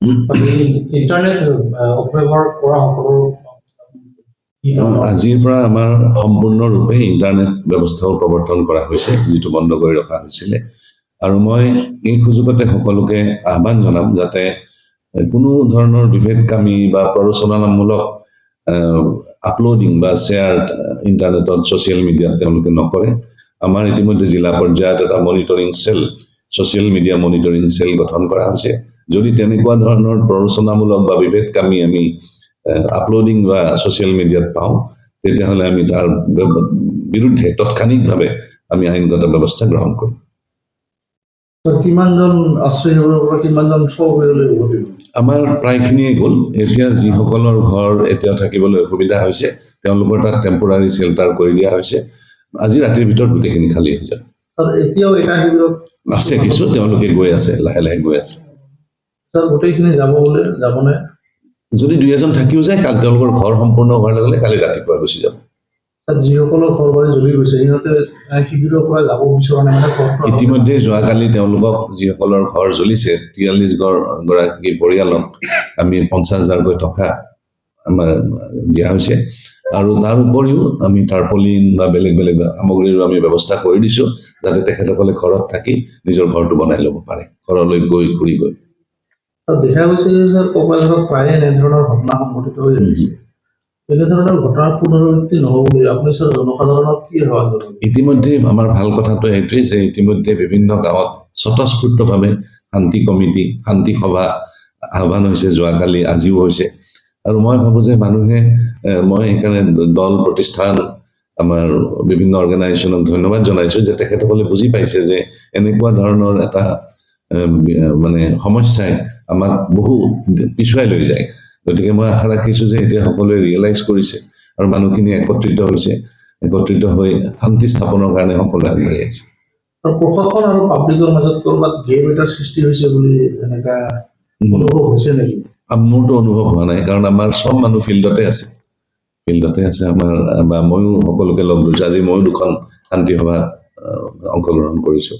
Internet অপব্যৱহাৰ কৰা সকলৰ আজিৰ পৰা আমাৰ সম্পূৰ্ণৰূপে ইণ্টাৰনেট ব্যৱস্থাও প্ৰৱৰ্তন কৰা হৈছে, যিটো বন্ধ কৰি ৰখা হৈছিলে। আৰু মই এই সুযোগতে সকলোকে আহ্বান জনাম যাতে কোনো ধৰণৰ বিভেদকামী বা প্ৰৰোচনামূলক আপলোডিং বা শ্বেয়াৰ ইণ্টাৰনেটত ছ'চিয়েল মিডিয়াত তেওঁলোকে নকৰে। আমাৰ ইতিমধ্যে জিলা পৰ্যায়ত এটা monitoring cell, social media monitoring cell গঠন কৰা হৈছে। যদি তেনেকুৱা ধৰণৰ প্ৰৰোচনামূলক বা বিভেদকামী আমি আপলোডিং বা ছ'চিয়েল মিডিয়াত পাওঁ, তেতিয়াহ'লে আমি তাৰ বিৰুদ্ধে তাৎক্ষণিকভাৱে আমি আইনগত ব্যৱস্থা গ্ৰহণ কৰিম। কিমানজন আশ্ৰয় শিবিৰৰ কিমানজন আমাৰ প্ৰায়খিনিয়ে গ'ল। এতিয়া যিসকলৰ ঘৰ এতিয়া থাকিবলৈ অসুবিধা হৈছে তেওঁলোকৰ তাত টেম্পৰাৰী চেল্টাৰ কৰি দিয়া হৈছে। আজি ৰাতিৰ ভিতৰত গোটেইখিনি খালী হৈ যাব। এতিয়াও এটা শিবিৰত আছে কিছু, তেওঁলোকে গৈ আছে, লাহে লাহে গৈ আছে। গোটেইখিনি যাবনে? যদি দুই এজন থাকিও যায়, কালি তেওঁলোকৰ ঘৰ সম্পূৰ্ণ হোৱাৰ লগে লগে কালি ৰাতিপুৱা গুচি যাব। যিসকলৰ ঘৰ বাৰী জ্বলি গৈছে সিহঁতে শিবিৰৰ পৰা যাব বিচৰা নাই, ইতিমধ্যে যোৱাকালি তেওঁলোকক যিসকলৰ ঘৰ জ্বলিছে 43 গৰাকী পৰিয়ালক আমি 50,000কৈ টকা আমাৰ দিয়া হৈছে। আৰু তাৰ উপৰিও আমি টাৰ্পলিন বা বেলেগ বেলেগ সামগ্ৰীৰো আমি ব্যৱস্থা কৰি দিছো, যাতে তেখেতসকলে ঘৰত থাকি নিজৰ ঘৰটো বনাই ল'ব পাৰে, ঘৰলৈ গৈ ঘূৰি গৈ। দেখা গৈছে যে ছাৰ কোকৰাঝাৰত প্ৰায়ে এনেধৰণৰ ঘটনা সংঘটিত হৈ আহিছে। এনেধৰণৰ ঘটনাৰ পুনৰাবৃত্তি নহ'ব বুলি আপুনি ছাৰ জনসাধাৰণক কি আহ্বান জনাব? ইতিমধ্যে আমাৰ ভাল কথাটো এইটোৱেই যে ইতিমধ্যে বিভিন্ন গাঁৱত স্বতঃস্ফূৰ্তভাৱে শান্তি কমিটি, শান্তি সভা আহ্বান হৈছে, যোৱাকালি আজিও হৈছে। আৰু মই ভাবোঁ যে মানুহে, মই সেইকাৰণে দল প্ৰতিষ্ঠান আমাৰ বিভিন্ন অৰ্গেনাইজেশ্যনক ধন্যবাদ জনাইছোঁ যে তেখেতসকলে বুজি পাইছে যে এনেকুৱা ধৰণৰ এটা মানে সমস্যাই আমাক বহু পিছুৱাই লৈ যায়। গতিকে মই আশা ৰাখিছোঁ যে এতিয়া সকলোৱে ৰিয়েলাইজ কৰিছে আৰু মানুহখিনি একত্ৰিত হৈছে, একত্ৰিত হৈ শান্তি স্থাপনৰ কাৰণে সকলোৱে আগবাঢ়ি আহিছে। প্ৰশাসন আৰু পাব্লিকৰ মাজত কৰবাত গেপ এটাৰ সৃষ্টি হৈছে বুলি এনেকা অনুভৱ হৈছে নেকি? মোৰতো অনুভৱ হোৱা নাই, কাৰণ আমাৰ সব মানুহ ফিল্ডতে আছে আমাৰ, বা ময়ো সকলোকে লগ ধৰিছোঁ। আজি ময়ো 2খন শান্তি সভাত অংশগ্ৰহণ কৰিছোঁ।